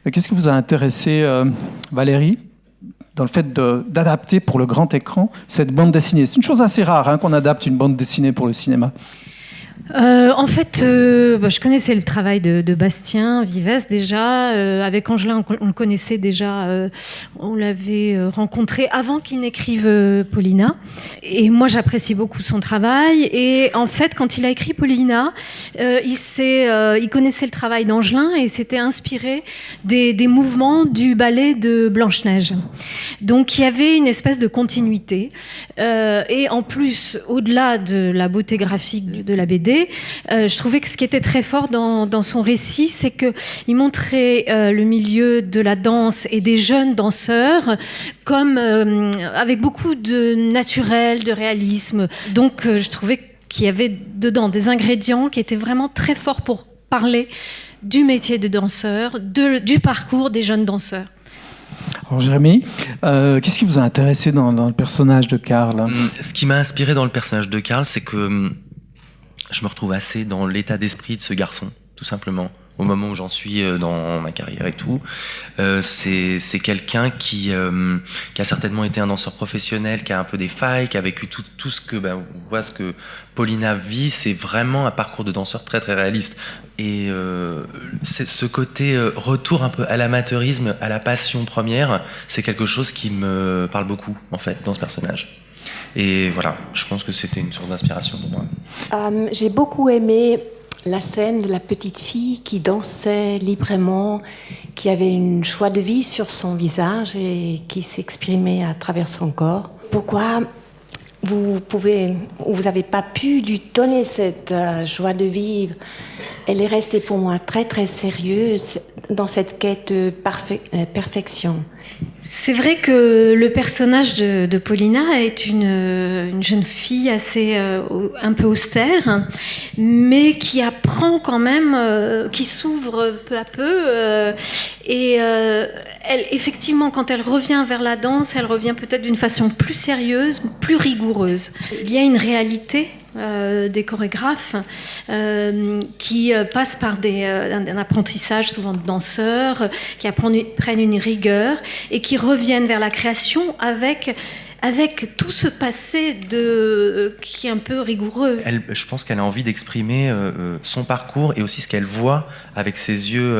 Qu'est-ce qui vous a intéressé, Valérie, dans le fait d'adapter pour le grand écran cette bande dessinée? C'est une chose assez rare qu'on adapte une bande dessinée pour le cinéma. En fait, je connaissais le travail de Bastien Vives déjà. Avec Angelin, on le connaissait déjà. On l'avait rencontré avant qu'il n'écrive Paulina. Et moi, j'apprécie beaucoup son travail. Et en fait, quand il a écrit Paulina, il connaissait le travail d'Angelin et s'était inspiré des mouvements du ballet de Blanche-Neige. Donc, il y avait une espèce de continuité. Et en plus, au-delà de la beauté graphique de la BD, je trouvais que ce qui était très fort dans son récit, c'est qu'il montrait le milieu de la danse et des jeunes danseurs comme avec beaucoup de naturel, de réalisme. Donc je trouvais qu'il y avait dedans des ingrédients qui étaient vraiment très forts pour parler du métier de danseur, du parcours des jeunes danseurs. Alors Jérémy, qu'est-ce qui vous a intéressé dans le personnage de Karl? Ce qui m'a inspiré dans le personnage de Karl, c'est que je me retrouve assez dans l'état d'esprit de ce garçon, tout simplement. Au moment où j'en suis dans ma carrière et tout, c'est quelqu'un qui a certainement été un danseur professionnel, qui a un peu des failles, qui a vécu tout ce que on voit ce que Paulina vit. C'est vraiment un parcours de danseur très très réaliste. Et c'est ce côté retour un peu à l'amateurisme, à la passion première, c'est quelque chose qui me parle beaucoup en fait dans ce personnage. Et voilà, je pense que c'était une source d'inspiration pour moi. J'ai beaucoup aimé la scène de la petite fille qui dansait librement, qui avait une joie de vie sur son visage et qui s'exprimait à travers son corps. Pourquoi vous n'avez pas pu lui donner cette joie de vivre? Elle est restée pour moi très très sérieuse dans cette quête de perfection. C'est vrai que le personnage de Paulina est une jeune fille assez un peu austère, mais qui apprend quand même, qui s'ouvre peu à peu. Elle, effectivement, quand elle revient vers la danse, elle revient peut-être d'une façon plus sérieuse, plus rigoureuse. Il y a une réalité des chorégraphes qui passent par un apprentissage souvent de danseurs, qui prennent une rigueur et qui reviennent vers la création avec tout ce passé qui est un peu rigoureux. Je pense qu'elle a envie d'exprimer son parcours et aussi ce qu'elle voit avec ses yeux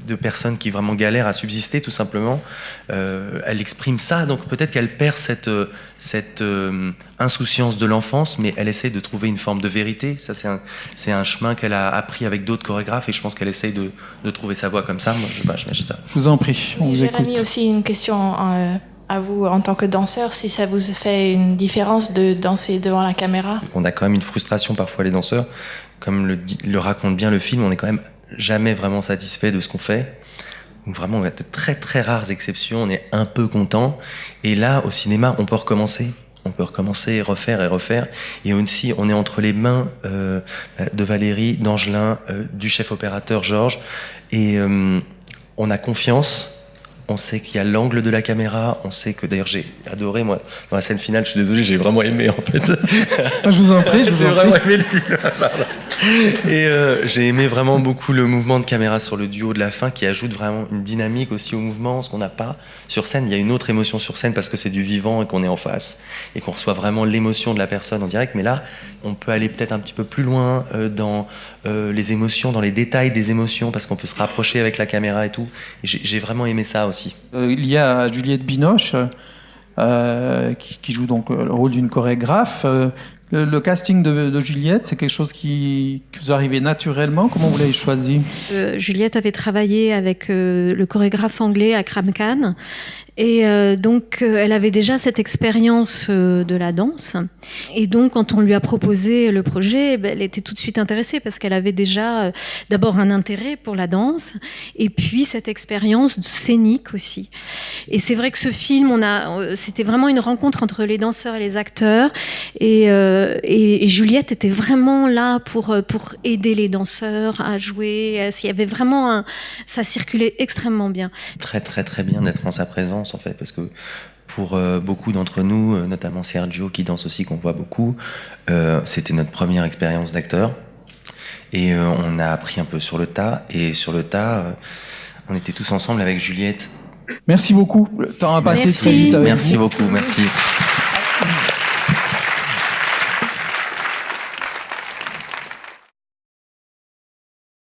de personnes qui vraiment galèrent à subsister tout simplement. Elle exprime ça, donc peut-être qu'elle perd cette insouciance de l'enfance, mais elle essaie de trouver une forme de vérité. Ça, c'est un chemin qu'elle a appris avec d'autres chorégraphes et je pense qu'elle essaie de trouver sa voie comme ça. Moi, j'imagine ça. Je vous en prie, on vous écoute. Jérémy, aussi une question à vous en tant que danseur, si ça vous fait une différence de danser devant la caméra? On a quand même une frustration parfois, les danseurs. Comme le raconte bien le film, on est quand même jamais vraiment satisfait de ce qu'on fait. Donc vraiment, on a de très très rares exceptions, on est un peu content. Et là, au cinéma, on peut recommencer. On peut recommencer, refaire et refaire. Et aussi, on est entre les mains de Valérie, d'Angelin, du chef opérateur Georges. Et on a confiance. On sait qu'il y a l'angle de la caméra. On sait que, d'ailleurs, j'ai adoré, moi, dans la scène finale, je suis désolé, j'ai vraiment aimé, en fait. Je vous en prie, j'ai vraiment aimé le film. Et j'ai aimé vraiment beaucoup le mouvement de caméra sur le duo de la fin qui ajoute vraiment une dynamique aussi au mouvement, ce qu'on n'a pas sur scène. Il y a une autre émotion sur scène parce que c'est du vivant et qu'on est en face et qu'on reçoit vraiment l'émotion de la personne en direct. Mais là, on peut aller peut-être un petit peu plus loin dans les émotions, dans les détails des émotions parce qu'on peut se rapprocher avec la caméra et tout. Et j'ai vraiment aimé ça aussi. Il y a Juliette Binoche qui joue donc le rôle d'une chorégraphe. Le casting de Juliette, c'est quelque chose qui vous arrivait naturellement? Comment vous l'avez choisi? Juliette avait travaillé avec le chorégraphe anglais Akram Khan. Et donc, elle avait déjà cette expérience de la danse. Et donc, quand on lui a proposé le projet, elle était tout de suite intéressée parce qu'elle avait déjà d'abord un intérêt pour la danse et puis cette expérience scénique aussi. Et c'est vrai que ce film, c'était vraiment une rencontre entre les danseurs et les acteurs. Et Juliette était vraiment là pour aider les danseurs à jouer. Il y avait vraiment ça circulait extrêmement bien. Très, très, très bien d'être en sa présence. En fait, parce que pour beaucoup d'entre nous, notamment Sergio qui danse aussi, qu'on voit beaucoup, c'était notre première expérience d'acteur Et on a appris un peu sur le tas. Et sur le tas, on était tous ensemble avec Juliette. Merci beaucoup. Le temps a passé Merci. très vite avec Merci vous. beaucoup, merci.